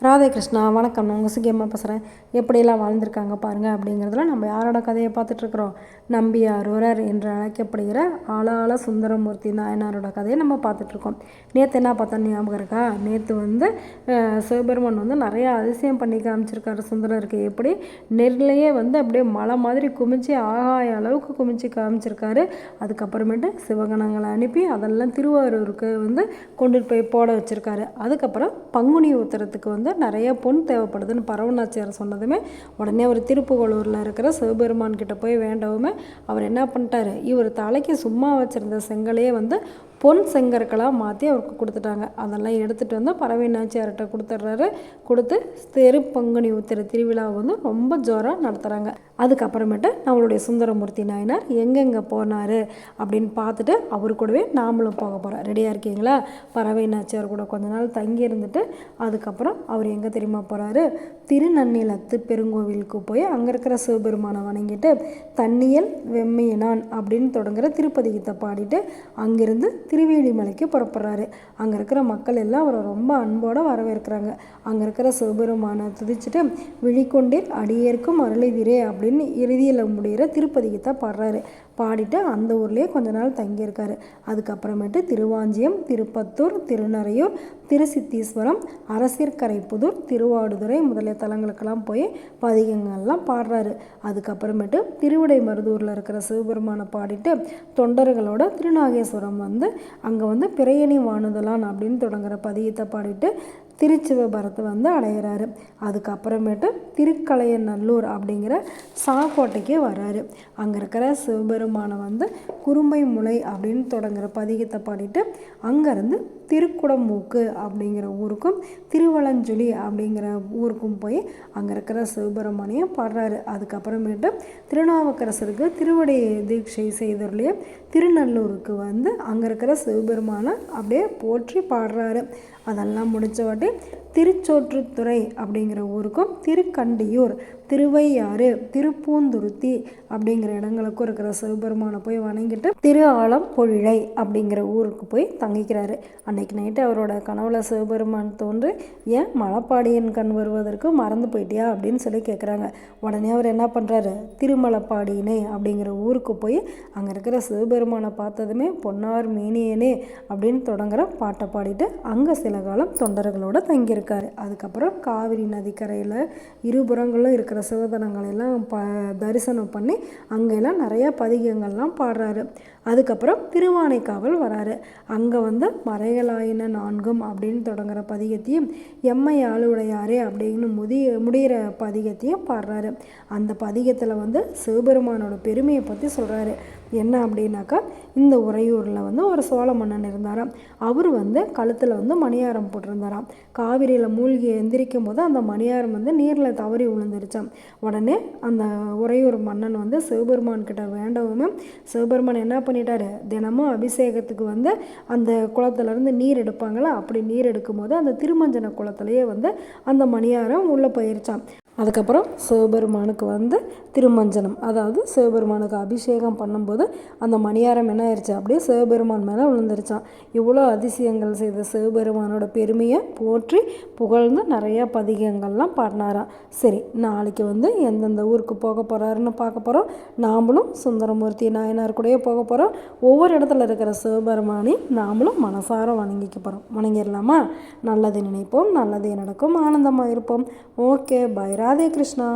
ராதே கிருஷ்ணா, வணக்கம். நான் உங்கள் சுகியம்மா பேசுகிறேன். எப்படியெல்லாம் வாழ்ந்திருக்காங்க பாருங்கள் அப்படிங்கிறதுல நம்ம யாரோட கதையை பார்த்துட்ருக்குறோம்? நம்பியாரூரர் என்று அழைக்கப்படுகிற ஆளாள சுந்தரமூர்த்தி நாயனாரோட கதையை நம்ம பார்த்துட்ருக்கோம். நேற்று என்ன பார்த்தா ஞாபகம் இருக்கா? நேற்று சிவபெருமான் நிறையா அதிசயம் பண்ணி காமிச்சிருக்காரு சுந்தரருக்கு. எப்படி நெல்லையே அப்படியே மலை மாதிரி குமிச்சு ஆகாய அளவுக்கு குமிச்சு காமிச்சிருக்காரு. அதுக்கப்புறமேட்டு சிவகணங்களை அனுப்பி அதெல்லாம் திருவாரூருக்கு கொண்டுட்டு போய் போட வச்சுருக்காரு. அதுக்கப்புறம் பங்குனி உத்தரத்துக்கு நிறைய பொன் தேவைப்படுதுன்னு பரவநாச்சியார் சொன்னதுமே உடனே அவர் திருப்புகலூரில் இருக்கிற சிவபெருமான் கிட்ட போய் வேண்டவுமே அவர் என்ன பண்ணிட்டாரு, இவர் தலைக்கு சும்மா வச்சுருந்த செங்கலையே பொன் செங்கற்களாக மாற்றி அவருக்கு கொடுத்துட்டாங்க. அதெல்லாம் எடுத்துகிட்டு பறவை நாச்சியார்கிட்ட கொடுத்துட்றாரு. கொடுத்து பங்குனி உத்திர திருவிழா ரொம்ப ஜோராக நடத்துகிறாங்க. அதுக்கப்புறமேட்டு நம்மளுடைய சுந்தரமூர்த்தி நாயனார் எங்கெங்கே போனார் அப்படின்னு பார்த்துட்டு அவர் கூடவே நாமளும் போக போகிறோம். ரெடியாக இருக்கீங்களா? பறவை நாச்சியார் கூட கொஞ்ச நாள் தங்கி இருந்துட்டு அதுக்கப்புறம் அவர் எங்கே தெரியுமா போகிறாரு? திருநன்னிலத்து பெருங்கோவிலுக்கு போய் அங்கே இருக்கிற சிவபெருமானை வணங்கிட்டு தண்ணியல் வெம்மையினான் அப்படின்னு தொடங்குற திருப்பதி கீத்தை பாடிட்டு அங்கிருந்து திருவேலிமலைக்கு புறப்படுறாரு. அங்கே இருக்கிற மக்கள் எல்லாம் அவரை ரொம்ப அன்போடு வரவேற்கிறாங்க. அங்கே இருக்கிற சிவபெருமானை துதிச்சுட்டு விழிக்கொண்டீர் அடியேற்கும் அருளைதிரே அப்படின்னு இறுதியில் முடிகிற திருப்பதி கீத்தை பாடுறாரு. பாடிட்டு அந்த ஊர்லேயே கொஞ்ச நாள் தங்கியிருக்காரு. அதுக்கப்புறமேட்டு திருவாஞ்சியம், திருப்பத்தூர், திருநறையூர், திருசித்தீஸ்வரம், அரசிற்கரைப்புதூர், திருவாடுதுறை முதலிய தலங்களுக்கெல்லாம் போய் பதிகங்கள்லாம் பாடுறாரு. அதுக்கப்புறமேட்டு திருவிடை மருதூரில் இருக்கிற சிவபெருமானை பாடிட்டு தொண்டர்களோட திருநாகேஸ்வரம் அங்கே பிறையணி வாணுதலான் அப்படின்னு தொடங்குற பதிகத்தை பாடிட்டு திருச்சிவபுரத்தை அடைகிறாரு. அதுக்கப்புறமேட்டு திருக்கலையநல்லூர் அப்படிங்கிற சாக்கோட்டைக்கு வர்றாரு. அங்கே இருக்கிற சிவபெருமானை குறும்பை முலை அப்படின்னு தொடங்குற பதிகத்தை பாடிட்டு அங்கேருந்து திருக்குடமூக்கு அப்படிங்கிற ஊருக்கும் திருவலஞ்சுழி அப்படிங்கிற ஊருக்கும் போய் அங்கே இருக்கிற சிவபெருமானையும் பாடுறாரு. அதுக்கப்புறமேட்டு திருநாவுக்கரசருக்கு திருவடி தீட்சை செய்தவர்களே திருநல்லூருக்கு அங்கே இருக்கிற சிவபெருமானை அப்படியே போற்றி பாடுறாரு. அதெல்லாம் முடித்த வாட்டி திருச்சோற்றுத்துறை அப்படிங்கிற ஊருக்கும் திருக்கண்டியூர், திருவையாறு, திருப்பூந்துருத்தி அப்படிங்கிற இடங்களுக்கும் இருக்கிற சிவபெருமானை போய் வணங்கிட்டு திரு ஆலம்பொழிழை அப்படிங்கிற ஊருக்கு போய் தங்கிக்கிறாரு. அன்னைக்கு நைட்டு அவரோட கனவுல சிவபெருமான் தோன்று ஏன் மலைப்பாடியின் கண் வருவதற்கு மறந்து போயிட்டியா அப்படின்னு சொல்லி கேட்குறாங்க. உடனே அவர் என்ன பண்ணுறாரு, திருமலைப்பாடியினே அப்படிங்கிற ஊருக்கு போய் அங்கே இருக்கிற சிவபெருமானை பார்த்ததுமே பொன்னார் மேனியனே அப்படின்னு தொடங்குற பாட்டை பாடிட்டு அங்கே சில காலம் தொண்டர்களோட தங்கியிருக்காரு. அதுக்கப்புறம் காவிரி நதிக்கரையில் இருபுறங்களும் இருக்கிற சிவதனங்களெல்லாம் தரிசனம் பண்ணி அங்கெல்லாம் நிறைய பதிகங்கள்லாம் பாடுறாரு. அதுக்கப்புறம் திருவானைக்காவல் வராரு. அங்கே மறைகளாயின நான்கும் அப்படின்னு தொடங்குற பதிகத்தையும் எம்மை ஆளுடையாரே அப்படின்னு முடிகிற பதிகத்தையும் பாடுறாரு. அந்த பதிகத்தில் சிவபெருமானோட பெருமையை பற்றி சொல்கிறாரு. என்ன அப்படின்னாக்கா, இந்த உறையூரில் ஒரு சோழ மன்னன் இருந்தாராம். அவர் கழுத்தில் மணியாரம் போட்டிருந்தாராம். காவிரியில் மூழ்கி எந்திரிக்கும் போது அந்த மணியாரம் நீரில் தவறி விழுந்துருச்சான். உடனே அந்த உறையூர் மன்னன் சிவபெருமான் கிட்ட வேண்டவுமே சிவபெருமான் என்ன பண்ணிட்டாரு, தினமும் அபிஷேகத்துக்கு அந்த குளத்துலேருந்து நீர் எடுப்பாங்களா, அப்படி நீர் எடுக்கும் போது அந்த திருமஞ்சன குளத்துலேயே அந்த மணியாரம் உள்ளே போயிருச்சான். அதுக்கப்புறம் சிவபெருமானுக்கு திருமஞ்சனம், அதாவது சிவபெருமானுக்கு அபிஷேகம் பண்ணும்போது அந்த மணியாரம் என்ன ஆயிடுச்சு, அப்படியே சிவபெருமான் மேலே விழுந்துருச்சான். இவ்வளோ அதிசயங்கள் செய்த சிவபெருமானோட பெருமையை போற்றி புகழ்ந்து நிறையா பதிகங்கள்லாம் பாடினாராம். சரி, நாளைக்கு எந்தெந்த ஊருக்கு போக போகிறாருன்னு பார்க்க போகிறோம். நாமளும் சுந்தரமூர்த்தி நாயனார் கூடயே போக போகிறோம். ஒவ்வொரு இடத்துல இருக்கிற சிவபெருமானையும் நாமளும் மனசார வணங்கிக்க போகிறோம். வணங்கிடலாமா? நல்லது நினைப்போம், நல்லதே நடக்கும், ஆனந்தமாக இருப்போம். Okay, bye. ராதே கிருஷ்ணா.